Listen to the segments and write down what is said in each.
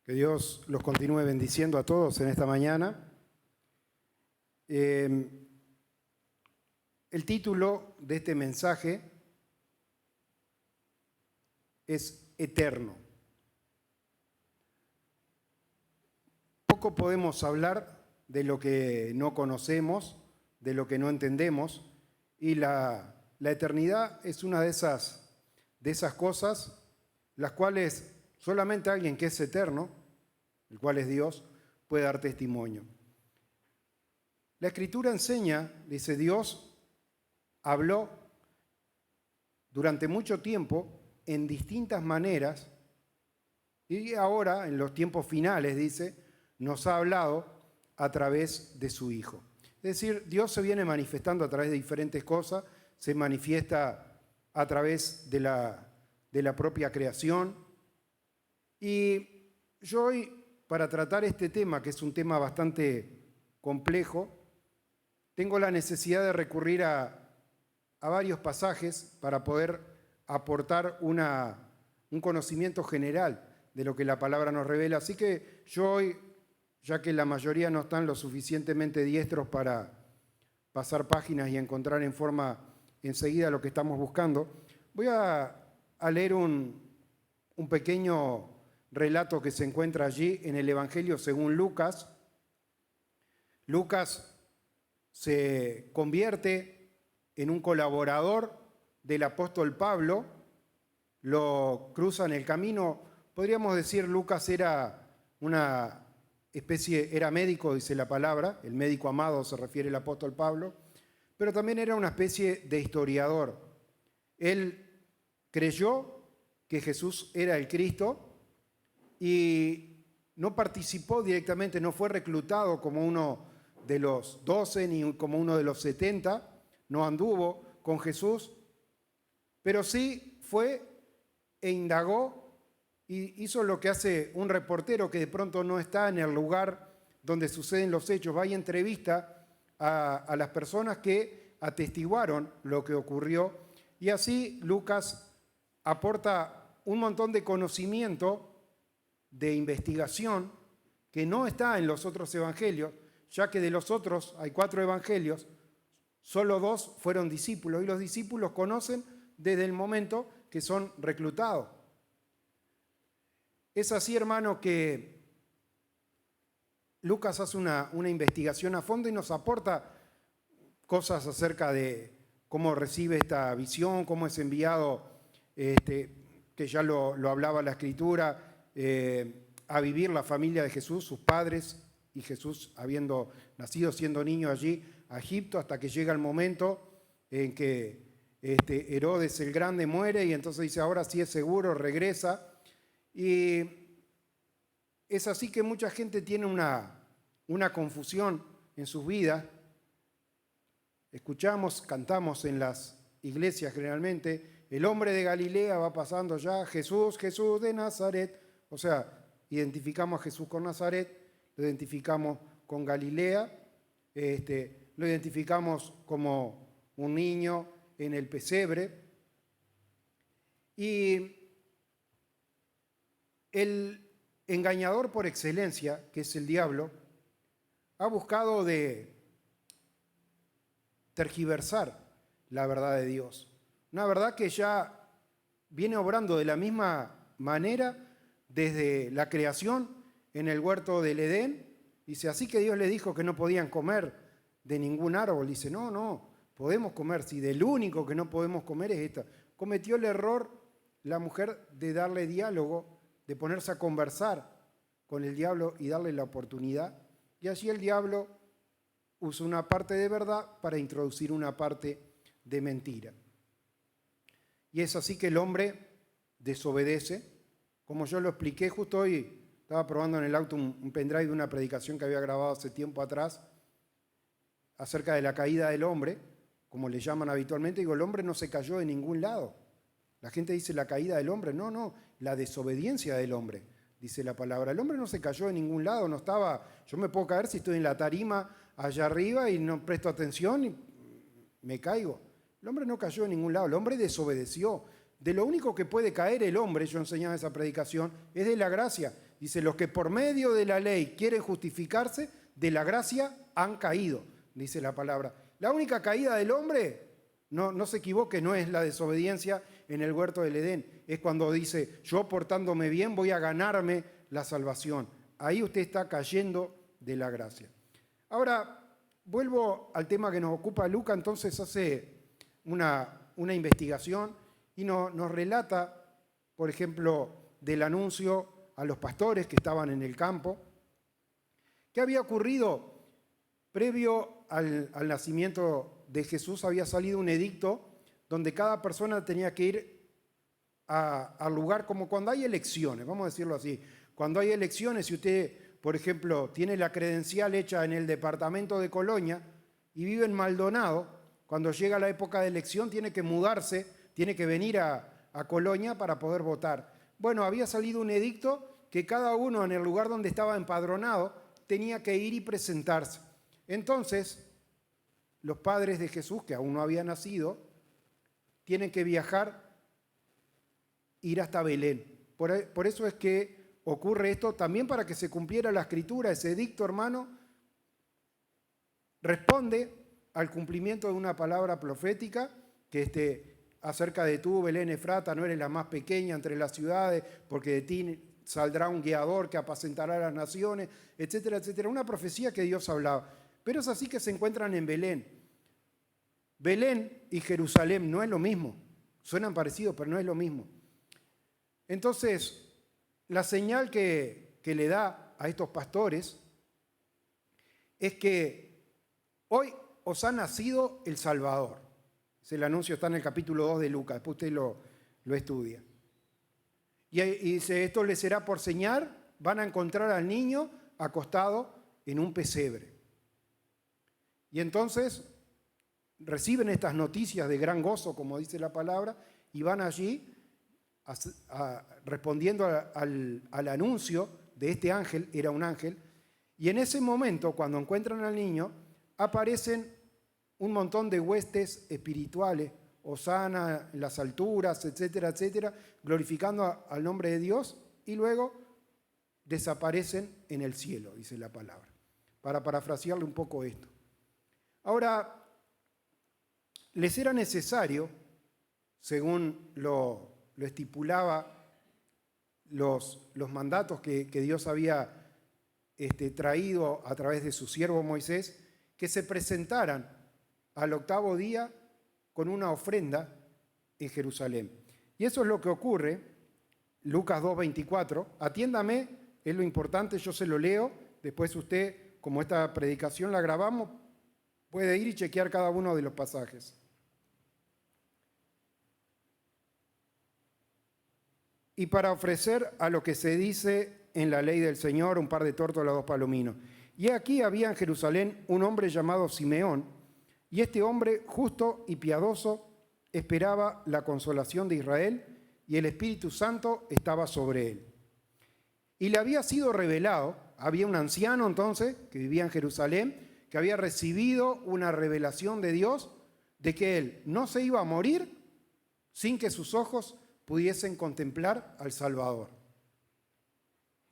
Que Dios los continúe bendiciendo a todos en esta mañana. El título de este mensaje es Eterno. Poco podemos hablar de lo que no conocemos, de lo que no entendemos, y la eternidad es una de esas cosas las cuales solamente alguien que es eterno, el cual es Dios, puede dar testimonio. La Escritura enseña, dice, Dios habló durante mucho tiempo en distintas maneras y ahora, en los tiempos finales, dice, nos ha hablado a través de su Hijo. Es decir, Dios se viene manifestando a través de diferentes cosas, se manifiesta a través de la propia creación. Y yo hoy, para tratar este tema, que es un tema bastante complejo, tengo la necesidad de recurrir a varios pasajes para poder aportar un conocimiento general de lo que la palabra nos revela. Así que yo hoy, ya que la mayoría no están lo suficientemente diestros para pasar páginas y encontrar en forma enseguida lo que estamos buscando, voy a leer un pequeño relato que se encuentra allí en el Evangelio según Lucas. Lucas se convierte en un colaborador del apóstol Pablo, lo cruza en el camino. Podríamos decir, Lucas era una especie, era médico, dice la palabra, el médico amado se refiere el apóstol Pablo, pero también era una especie de historiador. Él creyó que Jesús era el Cristo y no participó directamente, no fue reclutado como uno de los 12 ni como uno de los 70, no anduvo con Jesús, pero sí fue e indagó y hizo lo que hace un reportero que de pronto no está en el lugar donde suceden los hechos, va y entrevista a las personas que atestiguaron lo que ocurrió, y así Lucas aporta un montón de conocimiento, de investigación, que no está en los otros evangelios, ya que de los otros hay 4 evangelios, solo 2 fueron discípulos, y los discípulos conocen desde el momento que son reclutados. Es así, hermano, que Lucas hace una investigación a fondo y nos aporta cosas acerca de cómo recibe esta visión, cómo es enviado, que ya lo hablaba la Escritura, a vivir la familia de Jesús, sus padres, y Jesús habiendo nacido siendo niño allí a Egipto, hasta que llega el momento en que Herodes el Grande muere, y entonces dice, ahora sí es seguro, regresa. Y es así que mucha gente tiene una confusión en sus vidas. Escuchamos, cantamos en las iglesias generalmente, el hombre de Galilea va pasando ya, Jesús, Jesús de Nazaret. O sea, identificamos a Jesús con Nazaret, lo identificamos con Galilea, lo identificamos como un niño en el pesebre. Y el engañador por excelencia, que es el diablo, ha buscado de tergiversar la verdad de Dios. Una verdad que ya viene obrando de la misma manera desde la creación en el huerto del Edén. Dice, así que Dios le dijo que no podían comer de ningún árbol. Dice, no, podemos comer, si del único que no podemos comer es esta. Cometió el error la mujer de darle diálogo, de ponerse a conversar con el diablo y darle la oportunidad. Y allí el diablo usa una parte de verdad para introducir una parte de mentira. Y es así que el hombre desobedece. Como yo lo expliqué justo hoy, estaba probando en el auto un pendrive de una predicación que había grabado hace tiempo atrás acerca de la caída del hombre, como le llaman habitualmente. Digo, el hombre no se cayó de ningún lado. La gente dice la caída del hombre. No, la desobediencia del hombre, dice la palabra. El hombre no se cayó de ningún lado, no estaba, yo me puedo caer si estoy en la tarima allá arriba y no presto atención y me caigo. El hombre no cayó de ningún lado, el hombre desobedeció. de lo único que puede caer el hombre, yo enseñaba esa predicación, es de la gracia. Dice, los que por medio de la ley quieren justificarse, de la gracia han caído, dice la palabra. La única caída del hombre, no se equivoque, no es la desobediencia en el huerto del Edén. Es cuando dice, yo portándome bien voy a ganarme la salvación. Ahí usted está cayendo de la gracia. Ahora, vuelvo al tema que nos ocupa. Lucas entonces hace una investigación y nos relata, por ejemplo, del anuncio a los pastores que estaban en el campo. ¿Qué había ocurrido? Previo al nacimiento de Jesús había salido un edicto donde cada persona tenía que ir al lugar, como cuando hay elecciones, vamos a decirlo así. Cuando hay elecciones, si usted, por ejemplo, tiene la credencial hecha en el departamento de Colonia y vive en Maldonado, cuando llega la época de elección tiene que mudarse, tiene que venir a Colonia para poder votar. Bueno, había salido un edicto que cada uno en el lugar donde estaba empadronado tenía que ir y presentarse. Entonces, los padres de Jesús, que aún no había nacido, tienen que viajar, ir hasta Belén. Por eso es que ocurre esto, también para que se cumpliera la escritura. Ese edicto, hermano, responde al cumplimiento de una palabra profética que acerca de tú, Belén Efrata, no eres la más pequeña entre las ciudades, porque de ti saldrá un guiador que apacentará a las naciones, etcétera, etcétera. Una profecía que Dios hablaba. Pero es así que se encuentran en Belén. Belén y Jerusalén no es lo mismo. Suenan parecidos, pero no es lo mismo. Entonces, la señal que le da a estos pastores es que hoy os ha nacido el Salvador. El anuncio está en el capítulo 2 de Lucas, después usted lo estudia. Y dice, esto les será por señal, van a encontrar al niño acostado en un pesebre. Y entonces reciben estas noticias de gran gozo, como dice la palabra, y van allí respondiendo al anuncio de este ángel, era un ángel, y en ese momento, cuando encuentran al niño, aparecen un montón de huestes espirituales, hosana en las alturas, etcétera, etcétera, glorificando al nombre de Dios, y luego desaparecen en el cielo, dice la palabra, para parafrasearle un poco esto. Ahora, les era necesario, según lo estipulaba los mandatos que Dios había traído a través de su siervo Moisés, que se presentaran al octavo día con una ofrenda en Jerusalén. Y eso es lo que ocurre, Lucas 2:24. Atiéndame, es lo importante, yo se lo leo, después usted, como esta predicación la grabamos, puede ir y chequear cada uno de los pasajes. Y para ofrecer a lo que se dice en la ley del Señor, un par de tórtolas, 2 palominos. Y aquí había en Jerusalén un hombre llamado Simeón, y este hombre justo y piadoso esperaba la consolación de Israel, y el Espíritu Santo estaba sobre él. Y le había sido revelado, había un anciano entonces que vivía en Jerusalén, que había recibido una revelación de Dios de que él no se iba a morir sin que sus ojos pudiesen contemplar al Salvador.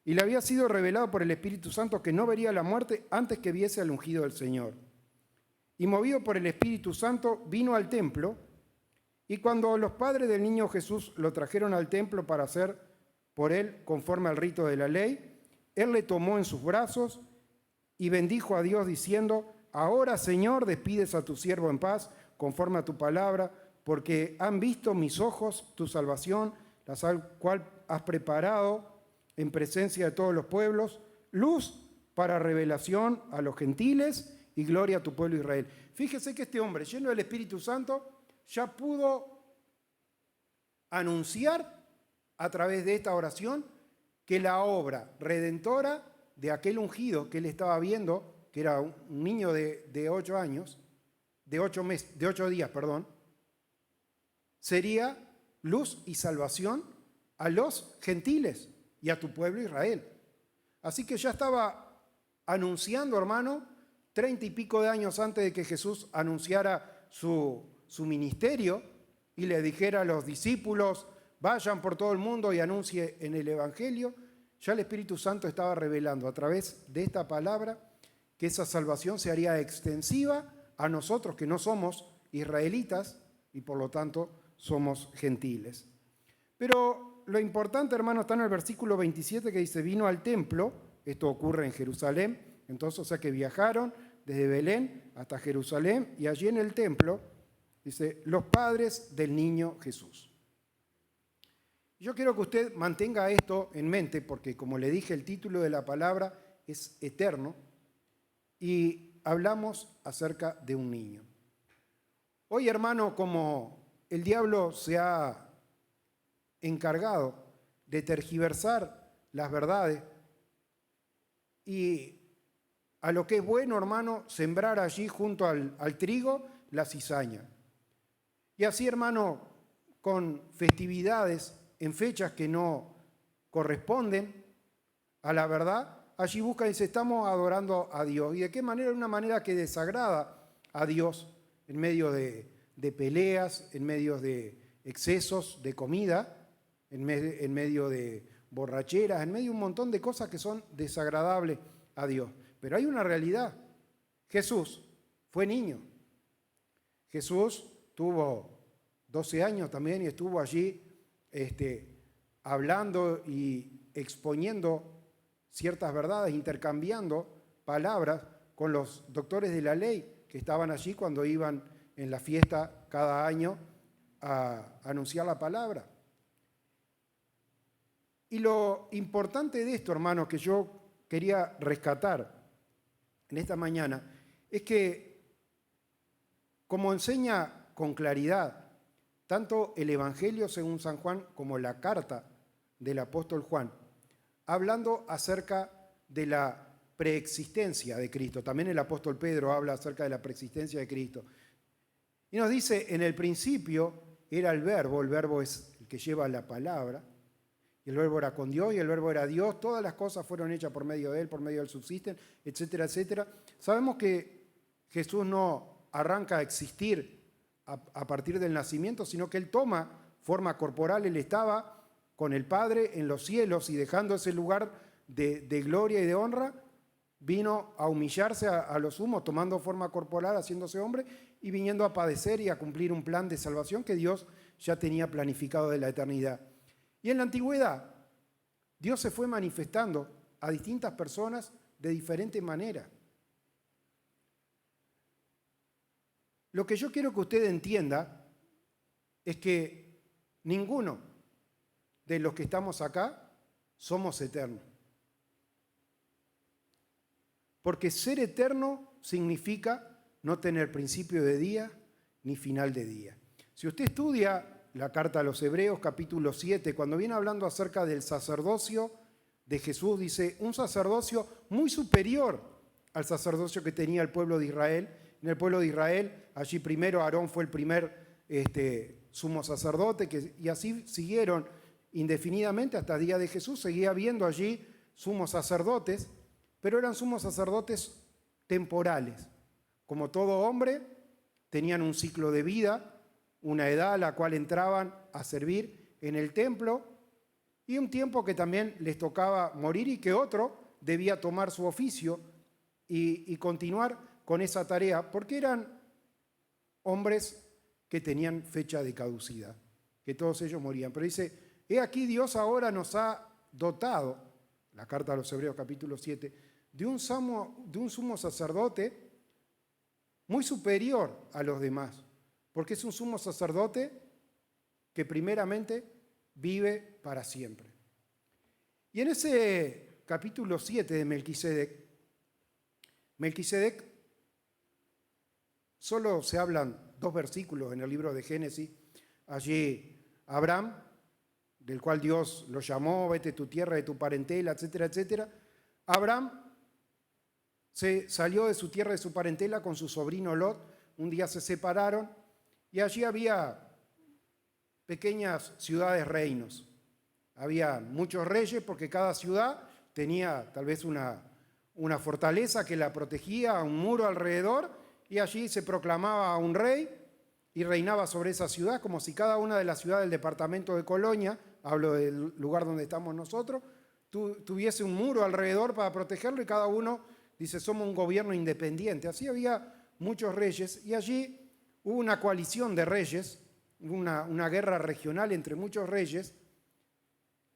Y le había sido revelado por el Espíritu Santo que no vería la muerte antes que viese al ungido del Señor. Y movido por el Espíritu Santo, vino al templo, y cuando los padres del niño Jesús lo trajeron al templo para hacer por él conforme al rito de la ley, él le tomó en sus brazos y bendijo a Dios diciendo, ahora, Señor, despides a tu siervo en paz, conforme a tu palabra, porque han visto mis ojos tu salvación, la cual has preparado en presencia de todos los pueblos, luz para revelación a los gentiles y gloria a tu pueblo Israel. Fíjese que este hombre, lleno del Espíritu Santo, ya pudo anunciar a través de esta oración que la obra redentora de aquel ungido que él estaba viendo, que era un niño de 8 años, de 8 días, sería luz y salvación a los gentiles y a tu pueblo Israel. Así que ya estaba anunciando, hermano, 30 y pico de años antes de que Jesús anunciara su ministerio, y le dijera a los discípulos, vayan por todo el mundo y anuncie en el Evangelio, ya el Espíritu Santo estaba revelando a través de esta palabra que esa salvación se haría extensiva a nosotros que no somos israelitas y por lo tanto somos gentiles. Pero lo importante, hermano, está en el versículo 27 que dice, vino al templo, esto ocurre en Jerusalén, entonces, o sea que viajaron desde Belén hasta Jerusalén y allí en el templo, dice, los padres del niño Jesús. Yo quiero que usted mantenga esto en mente porque, como le dije, el título de la palabra es eterno y hablamos acerca de un niño. Hoy, hermano, como el diablo se ha encargado de tergiversar las verdades y a lo que es bueno, hermano, sembrar allí junto al trigo la cizaña. Y así, hermano, con festividades en fechas que no corresponden a la verdad, allí buscan y dice, estamos adorando a Dios. ¿Y de qué manera? De una manera que desagrada a Dios en medio de peleas, en medio de excesos de comida, en medio de borracheras, en medio de un montón de cosas que son desagradables a Dios. Pero hay una realidad. Jesús fue niño. Jesús tuvo 12 años también y estuvo allí hablando y exponiendo ciertas verdades, intercambiando palabras con los doctores de la ley que estaban allí cuando iban en la fiesta cada año a anunciar la palabra. Y lo importante de esto, hermanos, que yo quería rescatar en esta mañana, es que, como enseña con claridad tanto el Evangelio según San Juan como la carta del apóstol Juan, hablando acerca de la preexistencia de Cristo. También el apóstol Pedro habla acerca de la preexistencia de Cristo. Y nos dice, en el principio era el verbo es el que lleva la palabra, y el verbo era con Dios, y el verbo era Dios, todas las cosas fueron hechas por medio de él, por medio de él subsisten, etcétera, etcétera. Sabemos que Jesús no arranca a existir a partir del nacimiento, sino que él toma forma corporal, él estaba con el Padre en los cielos y dejando ese lugar de gloria y de honra, vino a humillarse a lo sumo, tomando forma corporal, haciéndose hombre y viniendo a padecer y a cumplir un plan de salvación que Dios ya tenía planificado de la eternidad. Y en la antigüedad, Dios se fue manifestando a distintas personas de diferente manera. Lo que yo quiero que usted entienda es que ninguno de los que estamos acá somos eternos. Porque ser eterno significa no tener principio de día ni final de día. Si usted estudia la carta a los Hebreos, capítulo 7, cuando viene hablando acerca del sacerdocio de Jesús, dice, un sacerdocio muy superior al sacerdocio que tenía el pueblo de Israel. En el pueblo de Israel, allí primero Aarón fue el primer sumo sacerdote, y así siguieron indefinidamente hasta el día de Jesús. Seguía habiendo allí sumos sacerdotes, pero eran sumos sacerdotes temporales. Como todo hombre, tenían un ciclo de vida, una edad a la cual entraban a servir en el templo y un tiempo que también les tocaba morir y que otro debía tomar su oficio y continuar con esa tarea, porque eran hombres que tenían fecha de caducidad, que todos ellos morían. Pero dice, he aquí Dios ahora nos ha dotado, la carta a los Hebreos capítulo 7, de un sumo sacerdote muy superior a los demás, porque es un sumo sacerdote que primeramente vive para siempre. Y en ese capítulo 7 de Melquisedec, solo se hablan 2 versículos en el libro de Génesis. Allí Abraham, del cual Dios lo llamó, vete de tu tierra, de tu parentela, etcétera, etcétera. Abraham se salió de su tierra, de su parentela, con su sobrino Lot. Un día se separaron y allí había pequeñas ciudades reinos. Había muchos reyes porque cada ciudad tenía tal vez una fortaleza que la protegía, un muro alrededor, y allí se proclamaba un rey y reinaba sobre esa ciudad, como si cada una de las ciudades del departamento de Colonia, hablo del lugar donde estamos nosotros, tuviese un muro alrededor para protegerlo y cada uno dice, somos un gobierno independiente. Así había muchos reyes y allí hubo una coalición de reyes, una guerra regional entre muchos reyes,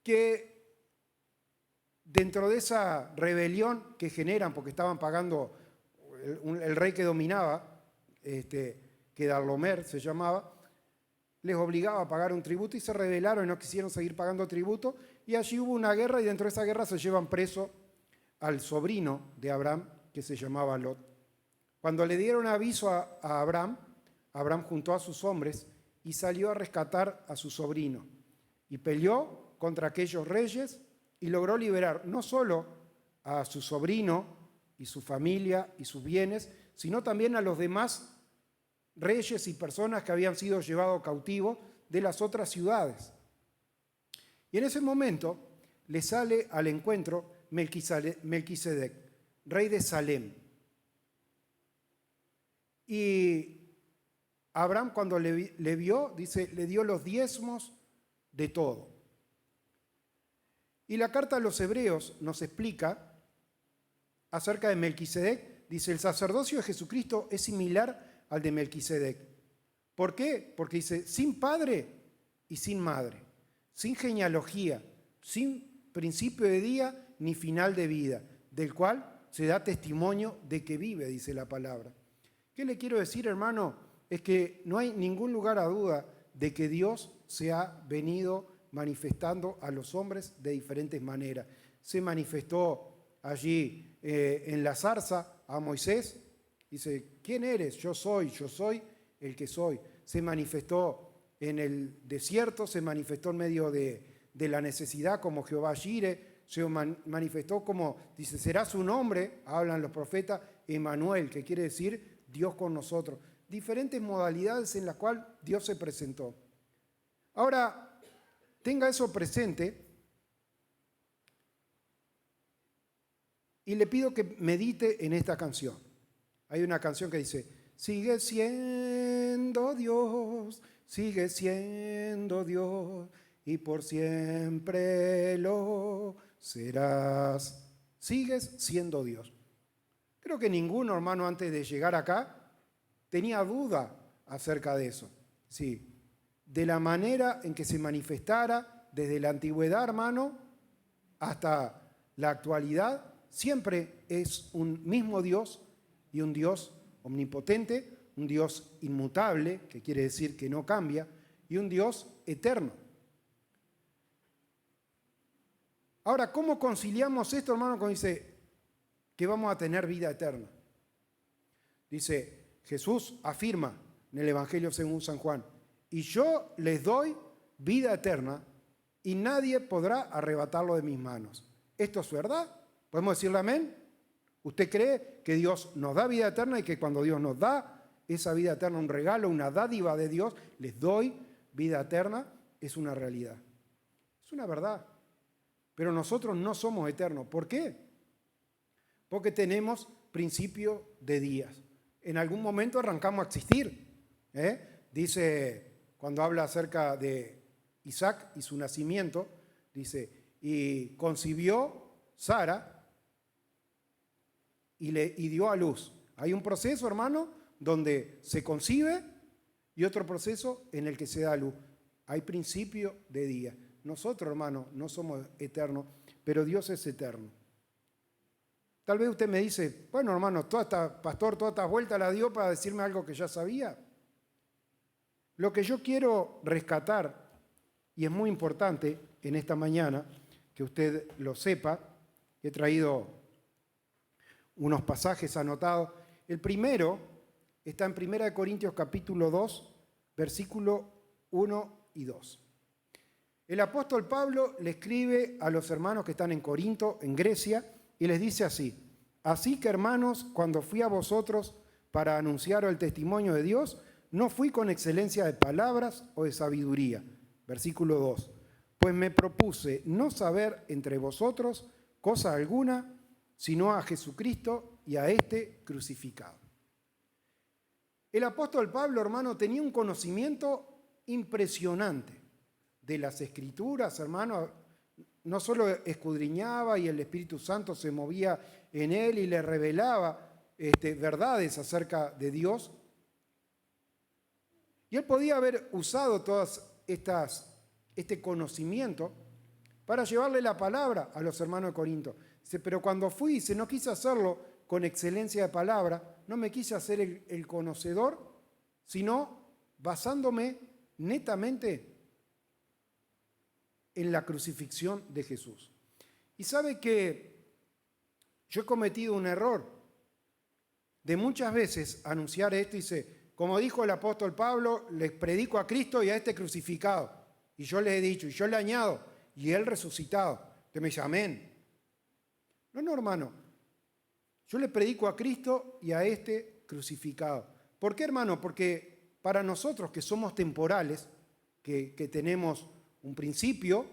que dentro de esa rebelión que generan, porque estaban pagando, el rey que dominaba, Kedorlaomer se llamaba, les obligaba a pagar un tributo y se rebelaron y no quisieron seguir pagando tributo. Y allí hubo una guerra y dentro de esa guerra se llevan preso al sobrino de Abraham, que se llamaba Lot. Cuando le dieron aviso a Abraham, Abraham juntó a sus hombres y salió a rescatar a su sobrino. Y peleó contra aquellos reyes y logró liberar no solo a su sobrino y su familia y sus bienes, sino también a los demás reyes y personas que habían sido llevados cautivos de las otras ciudades. Y en ese momento le sale al encuentro Melquisedec, rey de Salem. Y Abraham, cuando le vio, dice, le dio los diezmos de todo. Y la carta a los hebreos nos explica acerca de Melquisedec. Dice, el sacerdocio de Jesucristo es similar al de Melquisedec. ¿Por qué? Porque dice, sin padre y sin madre, sin genealogía, sin principio de día ni final de vida, del cual se da testimonio de que vive, dice la palabra. ¿Qué le quiero decir, hermano? Es que no hay ningún lugar a duda de que Dios se ha venido manifestando a los hombres de diferentes maneras. Se manifestó allí en la zarza a Moisés. Dice, ¿quién eres? Yo soy el que soy. Se manifestó en el desierto, se manifestó en medio de la necesidad como Jehová Jireh, se manifestó como, dice, será su nombre, hablan los profetas, Emmanuel, que quiere decir Dios con nosotros. Diferentes modalidades en las cuales Dios se presentó. Ahora, tenga eso presente y le pido que medite en esta canción. Hay una canción que dice, sigue siendo Dios, y por siempre lo serás. Sigues siendo Dios. Creo que ninguno, hermano, antes de llegar acá, tenía duda acerca de eso. Sí, de la manera en que se manifestara desde la antigüedad, hermano, hasta la actualidad, siempre es un mismo Dios y un Dios omnipotente, un Dios inmutable, que quiere decir que no cambia, y un Dios eterno. Ahora, ¿cómo conciliamos esto, hermano, cuando dice que vamos a tener vida eterna? Dice, Jesús afirma en el Evangelio según San Juan, y yo les doy vida eterna y nadie podrá arrebatarlo de mis manos. ¿Esto es verdad? ¿Podemos decirle amén? ¿Usted cree que Dios nos da vida eterna y que cuando Dios nos da esa vida eterna, un regalo, una dádiva de Dios, les doy vida eterna, es una realidad? Es una verdad. Pero nosotros no somos eternos. ¿Por qué? Porque tenemos principio de días. En algún momento arrancamos a existir. Dice, cuando habla acerca de Isaac y su nacimiento, dice, y concibió Sara y dio a luz. Hay un proceso, hermano, donde se concibe y otro proceso en el que se da a luz. Hay principio de día. Nosotros, hermano, no somos eternos, pero Dios es eterno. Tal vez usted me dice, bueno, hermano, pastor, toda esta vuelta la dio para decirme algo que ya sabía. Lo que yo quiero rescatar, y es muy importante en esta mañana, que usted lo sepa, he traído unos pasajes anotados. El primero está en 1 Corintios capítulo 2, versículo 1 y 2. El apóstol Pablo le escribe a los hermanos que están en Corinto, en Grecia, y les dice así, así que hermanos, cuando fui a vosotros para anunciaros el testimonio de Dios, no fui con excelencia de palabras o de sabiduría. Versículo 2, pues me propuse no saber entre vosotros cosa alguna, sino a Jesucristo y a este crucificado. El apóstol Pablo, hermano, tenía un conocimiento impresionante de las Escrituras, hermano. No solo escudriñaba y el Espíritu Santo se movía en él y le revelaba verdades acerca de Dios. Y él podía haber usado todas este conocimiento para llevarle la palabra a los hermanos de Corinto. Dice, pero cuando fui, dice, no quise hacerlo con excelencia de palabra, no me quise hacer el conocedor, sino basándome netamente en la crucifixión de Jesús. Y sabe que yo he cometido un error de muchas veces anunciar esto y dice, como dijo el apóstol Pablo, les predico a Cristo y a este crucificado. Y yo les he dicho, y yo le añado, y él resucitado. Usted me dice, amén. No, hermano. Yo le predico a Cristo y a este crucificado. ¿Por qué, hermano? Porque para nosotros que somos temporales, que tenemos un principio,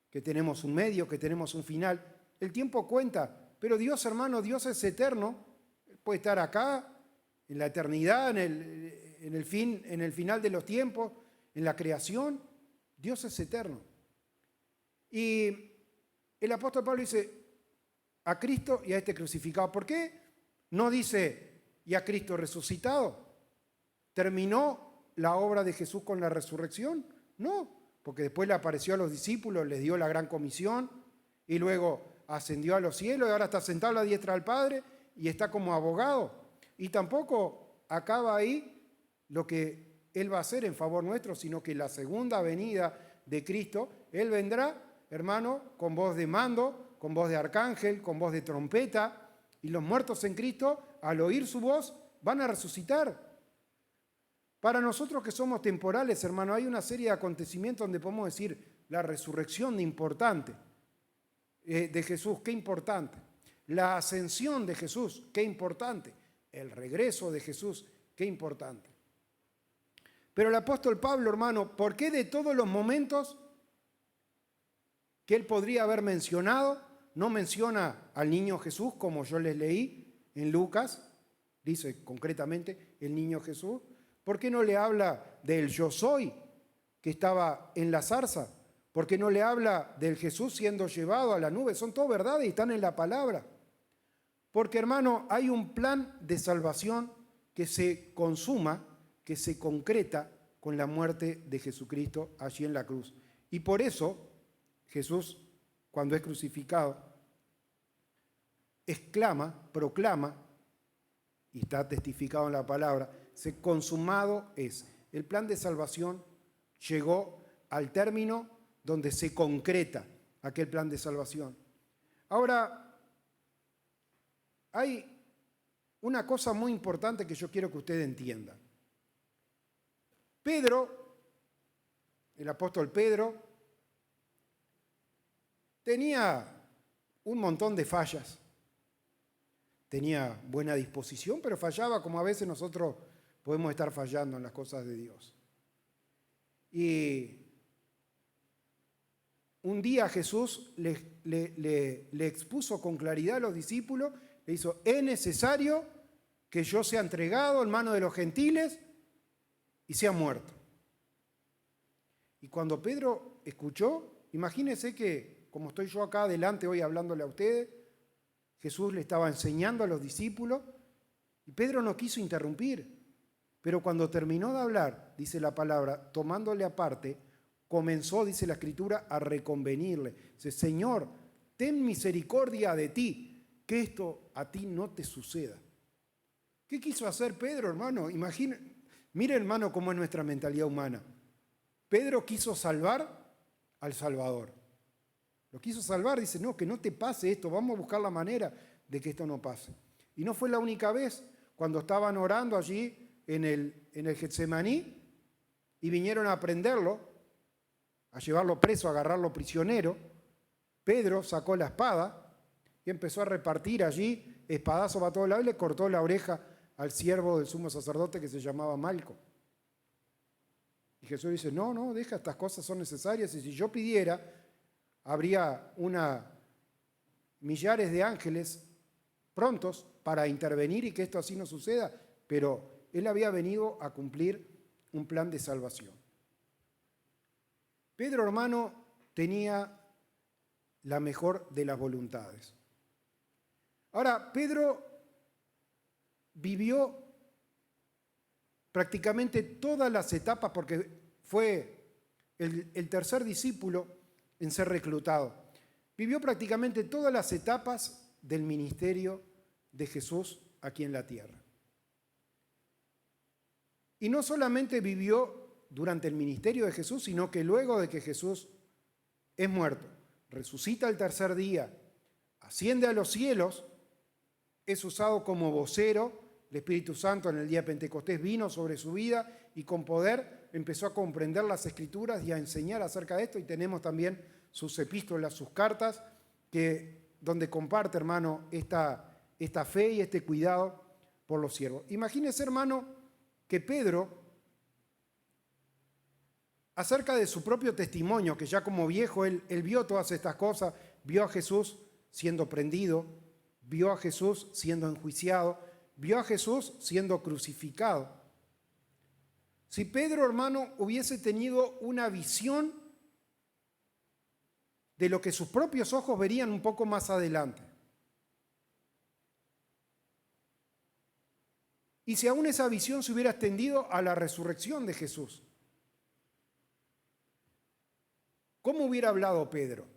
que tenemos un medio, que tenemos un final, el tiempo cuenta. Pero Dios, hermano, Dios es eterno. Él puede estar acá, en la eternidad, en el final de los tiempos, en la creación. Dios es eterno. Y el apóstol Pablo dice, a Cristo y a este crucificado. ¿Por qué no dice, y a Cristo resucitado? ¿Terminó la obra de Jesús con la resurrección? No, porque después le apareció a los discípulos, les dio la gran comisión, y luego ascendió a los cielos, y ahora está sentado a la diestra del Padre, y está como abogado. Y tampoco acaba ahí lo que Él va a hacer en favor nuestro, sino que la segunda venida de Cristo, Él vendrá, hermano, con voz de mando, con voz de arcángel, con voz de trompeta, y los muertos en Cristo, al oír su voz, van a resucitar. Para nosotros que somos temporales, hermano, hay una serie de acontecimientos donde podemos decir la resurrección de importante de Jesús, qué importante. La ascensión de Jesús, qué importante. El regreso de Jesús, qué importante. Pero el apóstol Pablo, hermano, ¿por qué de todos los momentos que él podría haber mencionado, no menciona al niño Jesús, como yo les leí en Lucas? Dice concretamente el niño Jesús. ¿Por qué no le habla del yo soy que estaba en la zarza? ¿Por qué no le habla del Jesús siendo llevado a la nube? Son todas verdades y están en la palabra. Porque, hermano, hay un plan de salvación que se consuma, que se concreta con la muerte de Jesucristo allí en la cruz. Y por eso Jesús, cuando es crucificado, exclama, proclama, y está testificado en la palabra, consumado es. El plan de salvación llegó al término donde se concreta aquel plan de salvación. Ahora, hay una cosa muy importante que yo quiero que usted entienda. Pedro, el apóstol Pedro, tenía un montón de fallas. Tenía buena disposición, pero fallaba como a veces nosotros podemos estar fallando en las cosas de Dios. Y un día Jesús le expuso con claridad a los discípulos, le hizo, es necesario que yo sea entregado en manos de los gentiles y sea muerto. Y cuando Pedro escuchó, imagínense que, como estoy yo acá adelante hoy hablándole a ustedes, Jesús le estaba enseñando a los discípulos y Pedro no quiso interrumpir. Pero cuando terminó de hablar, dice la palabra, tomándole aparte, comenzó, dice la Escritura, a reconvenirle. Dice, Señor, ten misericordia de ti, que esto a ti no te suceda. ¿Qué quiso hacer Pedro, hermano? Mire, hermano, cómo es nuestra mentalidad humana. Pedro quiso salvar al Salvador. Lo quiso salvar, dice, no, que no te pase esto, vamos a buscar la manera de que esto no pase. Y no fue la única vez, cuando estaban orando allí en el Getsemaní y vinieron a prenderlo, a llevarlo preso, a agarrarlo prisionero, Pedro sacó la espada y empezó a repartir allí espadazos para todos lados y le cortó la oreja al siervo del sumo sacerdote que se llamaba Malco. Y Jesús dice, no, deja, estas cosas son necesarias y si yo pidiera, habría millares de ángeles prontos para intervenir y que esto así no suceda, pero Él había venido a cumplir un plan de salvación. Pedro, hermano, tenía la mejor de las voluntades. Ahora, Pedro vivió prácticamente todas las etapas, porque fue el tercer discípulo en ser reclutado. Vivió prácticamente todas las etapas del ministerio de Jesús aquí en la tierra. Y no solamente vivió durante el ministerio de Jesús, sino que luego de que Jesús es muerto, resucita el tercer día, asciende a los cielos, es usado como vocero. El Espíritu Santo en el día de Pentecostés vino sobre su vida y con poder empezó a comprender las Escrituras y a enseñar acerca de esto. Y tenemos también sus epístolas, sus cartas, donde comparte, hermano, esta fe y este cuidado por los siervos. Imagínese, hermano, que Pedro, acerca de su propio testimonio, que ya como viejo él vio todas estas cosas, vio a Jesús siendo prendido, vio a Jesús siendo enjuiciado, vio a Jesús siendo crucificado. Si Pedro, hermano, hubiese tenido una visión de lo que sus propios ojos verían un poco más adelante, y si aún esa visión se hubiera extendido a la resurrección de Jesús, ¿cómo hubiera hablado Pedro?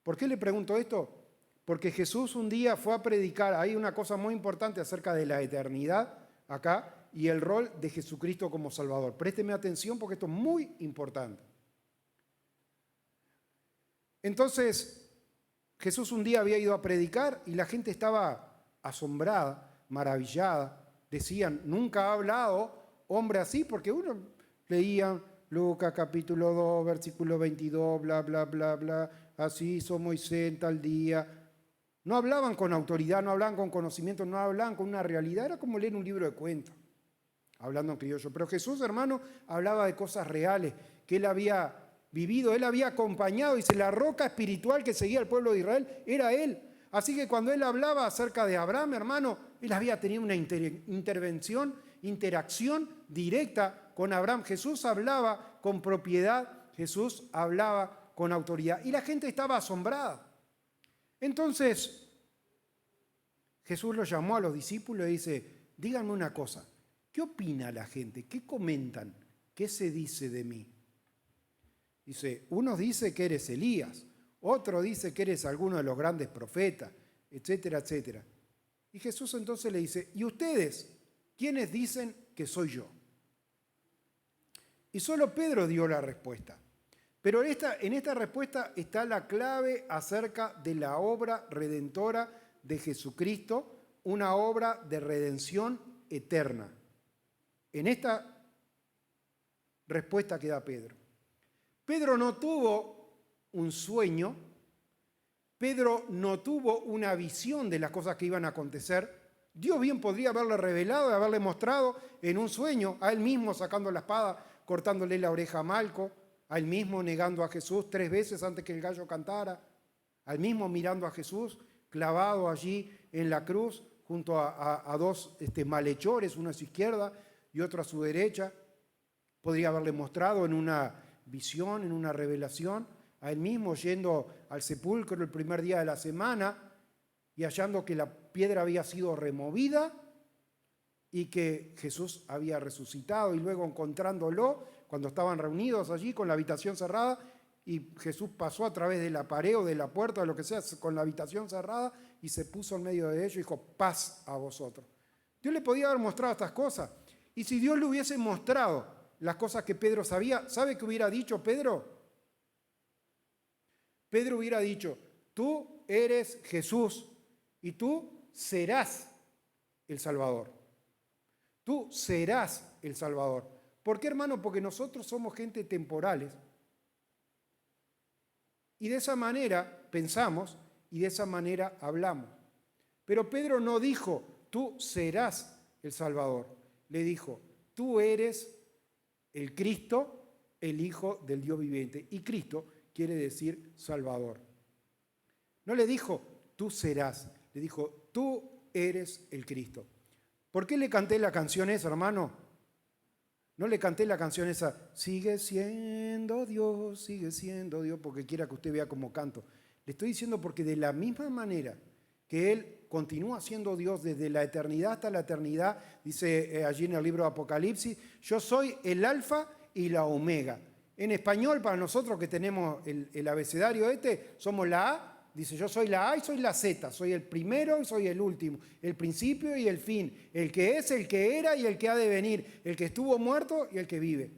¿Por qué le pregunto esto? Porque Jesús un día fue a predicar. Hay una cosa muy importante acerca de la eternidad acá y el rol de Jesucristo como Salvador. Présteme atención porque esto es muy importante. Entonces, Jesús un día había ido a predicar y la gente estaba asombrada, maravillada. Decían, nunca ha hablado hombre así, porque uno leía Lucas capítulo 2, versículo 22, bla, bla, bla, bla, así hizo Moisés en tal día. No hablaban con autoridad, no hablaban con conocimiento, no hablaban con una realidad. Era como leer un libro de cuentos, hablando en criollo. Pero Jesús, hermano, hablaba de cosas reales que él había vivido, él había acompañado. Dice, la roca espiritual que seguía al pueblo de Israel era él. Así que cuando él hablaba acerca de Abraham, hermano, él había tenido una interacción directa con Abraham. Jesús hablaba con propiedad, Jesús hablaba con autoridad. Y la gente estaba asombrada. Entonces, Jesús lo llamó a los discípulos y dice, díganme una cosa, ¿qué opina la gente? ¿Qué comentan? ¿Qué se dice de mí? Dice, uno dice que eres Elías, otro dice que eres alguno de los grandes profetas, etcétera, etcétera. Y Jesús entonces le dice, ¿y ustedes quiénes dicen que soy yo? Y solo Pedro dio la respuesta. Pero en esta respuesta está la clave acerca de la obra redentora de Jesucristo, una obra de redención eterna. En esta respuesta que da Pedro. Pedro no tuvo un sueño, Pedro no tuvo una visión de las cosas que iban a acontecer. Dios bien podría haberle revelado y haberle mostrado en un sueño, a él mismo sacando la espada, cortándole la oreja a Malco, a él mismo negando a Jesús 3 veces antes que el gallo cantara, al mismo mirando a Jesús clavado allí en la cruz junto a dos malhechores, uno a su izquierda y otro a su derecha. Podría haberle mostrado en una visión, en una revelación, a él mismo yendo al sepulcro el primer día de la semana y hallando que la piedra había sido removida y que Jesús había resucitado, y luego encontrándolo cuando estaban reunidos allí con la habitación cerrada, y Jesús pasó a través de la pared o de la puerta o lo que sea con la habitación cerrada y se puso en medio de ellos y dijo, paz a vosotros. Dios le podía haber mostrado estas cosas, y si Dios le hubiese mostrado las cosas que Pedro sabía, ¿sabe qué hubiera dicho Pedro? Pedro hubiera dicho, tú eres Jesús y tú serás el Salvador. Tú serás el Salvador. ¿Por qué, hermano? Porque nosotros somos gente temporales y de esa manera pensamos y de esa manera hablamos. Pero Pedro no dijo, tú serás el Salvador. Le dijo, tú eres el Cristo, el Hijo del Dios viviente. Y Cristo quiere decir Salvador. No le dijo, tú serás. Le dijo, tú eres el Cristo. ¿Por qué le canté la canción esa, hermano? No le canté la canción esa, sigue siendo Dios, porque quiera que usted vea cómo canto. Le estoy diciendo porque de la misma manera que Él continúa siendo Dios desde la eternidad hasta la eternidad, dice allí en el libro de Apocalipsis, yo soy el alfa y la omega. En español, para nosotros que tenemos el abecedario somos la A. Dice, yo soy la A y soy la Z, soy el primero y soy el último, el principio y el fin, el que es, el que era y el que ha de venir, el que estuvo muerto y el que vive.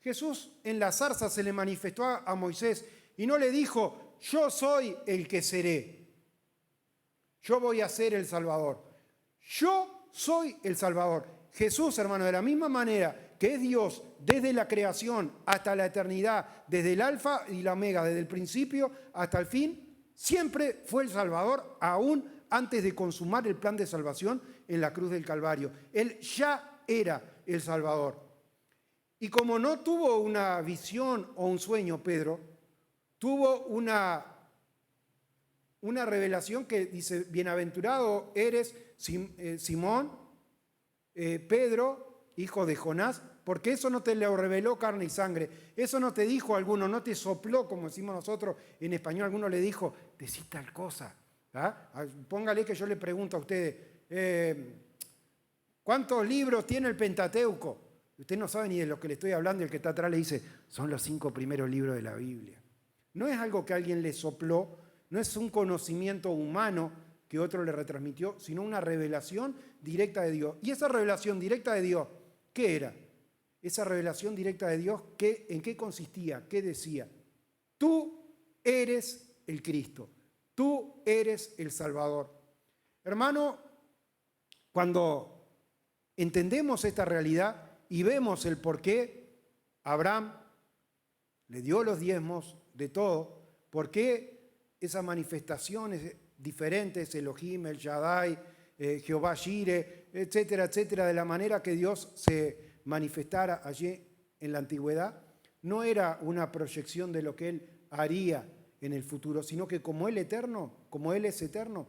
Jesús en la zarza se le manifestó a Moisés y no le dijo, yo soy el que seré, yo voy a ser el Salvador. Yo soy el Salvador. Jesús, hermano, de la misma manera que es Dios desde la creación hasta la eternidad, desde el alfa y la omega, desde el principio hasta el fin, siempre fue el Salvador, aún antes de consumar el plan de salvación en la cruz del Calvario. Él ya era el Salvador. Y como no tuvo una visión o un sueño, Pedro, tuvo una revelación que dice, bienaventurado eres Simón, Pedro, hijo de Jonás, porque eso no te lo reveló carne y sangre, eso no te dijo alguno, no te sopló, como decimos nosotros en español, alguno le dijo, decí tal cosa. Póngale que yo le pregunto a ustedes, ¿cuántos libros tiene el Pentateuco? Usted no sabe ni de lo que le estoy hablando, y el que está atrás le dice, son los 5 primeros libros de la Biblia. No es algo que alguien le sopló, no es un conocimiento humano que otro le retransmitió, sino una revelación directa de Dios. Y esa revelación directa de Dios, ¿qué era? Esa revelación directa de Dios, ¿en qué consistía? ¿Qué decía? Tú eres el Cristo, tú eres el Salvador. Hermano, cuando entendemos esta realidad y vemos el por qué Abraham le dio los diezmos de todo, por qué esas manifestaciones diferentes, Elohim, El Shaddai, Jehová Jireh, etcétera, etcétera, de la manera que Dios se manifestara allí en la antigüedad, no era una proyección de lo que Él haría en el futuro, sino que como Él es eterno,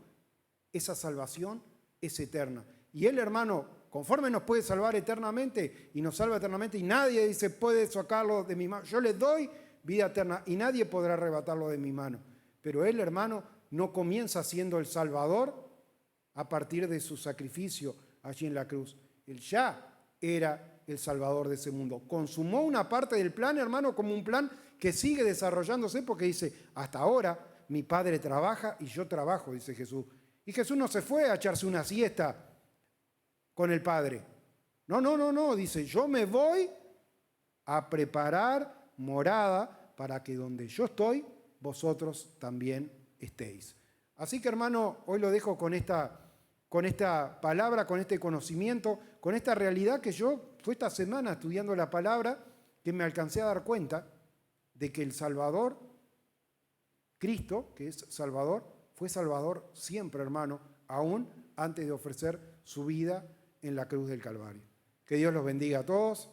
esa salvación es eterna. Y Él, hermano, conforme nos puede salvar eternamente y nos salva eternamente, y nadie dice puede sacarlo de mi mano, yo le doy vida eterna y nadie podrá arrebatarlo de mi mano. Pero Él, hermano, no comienza siendo el Salvador a partir de su sacrificio allí en la cruz. Él ya era el Salvador de ese mundo. Consumó una parte del plan, hermano, como un plan que sigue desarrollándose porque dice, hasta ahora mi Padre trabaja y yo trabajo, dice Jesús. Y Jesús no se fue a echarse una siesta con el Padre. No, dice, yo me voy a preparar morada para que donde yo estoy, vosotros también estéis. Así que, hermano, hoy lo dejo con esta palabra, con este conocimiento, con esta realidad que yo fue esta semana estudiando la palabra que me alcancé a dar cuenta de que el Salvador, Cristo, que es Salvador, fue Salvador siempre, hermano, aún antes de ofrecer su vida en la cruz del Calvario. Que Dios los bendiga a todos.